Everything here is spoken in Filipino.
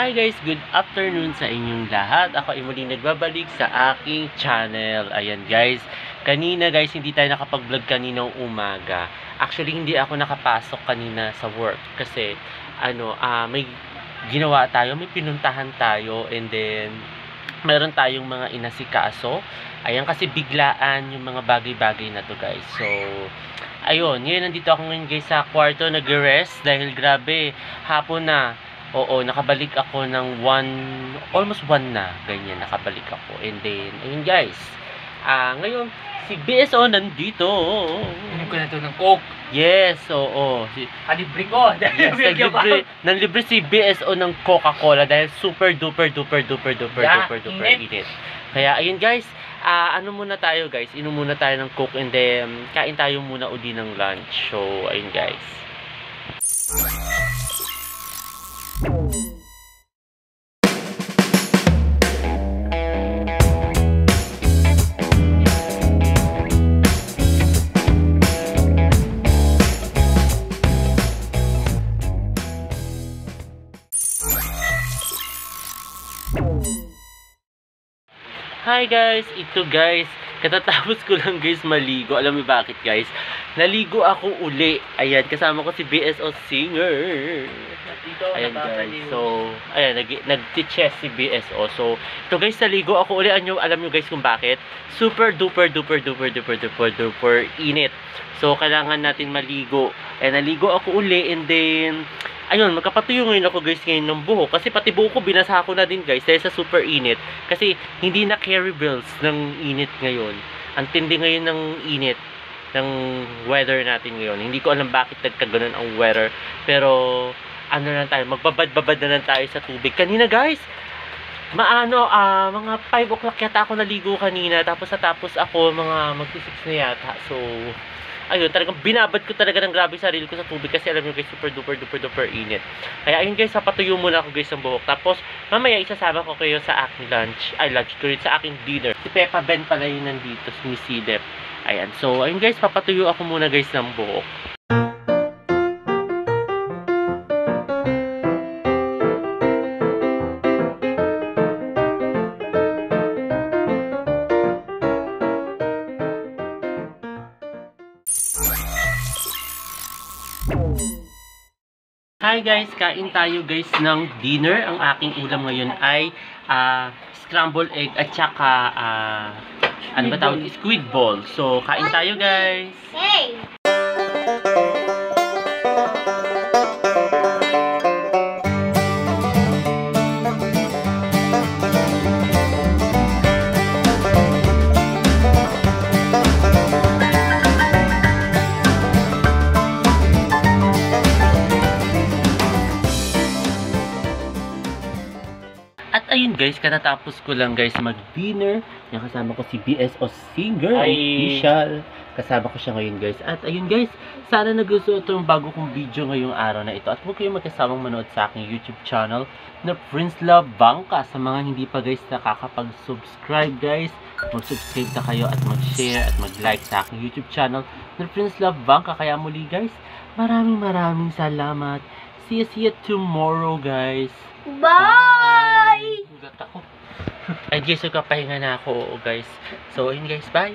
Hi guys, good afternoon sa inyong lahat. Ako ay muling nagbabalik sa aking channel. Ayan guys, kanina guys hindi tayo nakapag-vlog kaninang umaga. Actually hindi ako nakapasok kanina sa work kasi may ginawa tayo, may pinuntahan tayo, and then meron tayong mga inasikaso. Ayan, kasi biglaan yung mga bagay-bagay na to guys. So ayun, ngayon nandito ako ngayon guys sa kwarto, nag-rest dahil grabe, hapon na. Oo, nakabalik ako ng almost 1 na, ganyan, nakabalik ako. And then, ayun guys, ngayon, si BSO nandito. Inom ko na ito ng Coke. Yes, oo. Libre ko. Yes, nanlibre si BSO ng Coca-Cola dahil super duper init. Kaya, ayun guys, muna tayo guys, inom muna tayo ng Coke and then, kain tayo muna uli ng lunch. So, ayun guys. Hi guys, ito guys, katatapos ko lang guys maligo. Alam mo bakit guys? Naligo ako uli. Ayan, kasama ko si BSO Singer. Ayan guys, so ayan, nag-chess si BSO. So ito guys, naligo ako uli. Alam nyo guys kung bakit? Super duper init. So kailangan natin maligo. Naligo ako uli, and then ayun, magkapatuyo ngayon ako guys ngayon ng buhok. Kasi pati buhok ko, binasa ko na din guys dahil sa super init. Kasi hindi na carry bills ng init ngayon. Ang tindi ngayon ng init ng weather natin ngayon. Hindi ko alam bakit nagkaganon ang weather. Pero na tayo, magbabad-babad na lang tayo sa tubig. Kanina guys, mga 5 o'clock yata ako naligo kanina. Tapos ako mga mag-6 na yata. So ayun, talagang binabad ko talaga ng grabe sarili ko sa tubig kasi alam nyo guys, super duper init. Kaya ayun guys, papatuyo muna ako guys ng buhok. Tapos mamaya isasama ko kayo sa aking lunch ko rin, sa aking dinner. Si Peppa Ben pala yun nandito, si Miss Silep. Ayan, so ayun guys, papatuyo ako muna guys ng buhok. Hi guys, kain tayo guys ng dinner. Ang aking ulam ngayon ay scrambled egg at saka squid ball. So kain tayo guys. Hey! Ayun guys, katatapos ko lang guys mag-dinner. Yung kasama ko si BSO Singer official. Kasama ko siya ngayon guys. At ayun guys, sana nagustuhan itong bago kong video ngayong araw na ito. At huwag kayong magkasamang manood sa aking YouTube channel na Prince Love Bangka. Sa mga hindi pa guys nakakapag-subscribe guys, mag-subscribe na kayo at mag-share at mag-like sa aking YouTube channel na Prince Love Bangka. Kaya muli guys, maraming salamat. See you tomorrow guys. Bye! Hugat ako. Ay guys, pahinga na ako guys. So ayun guys, bye!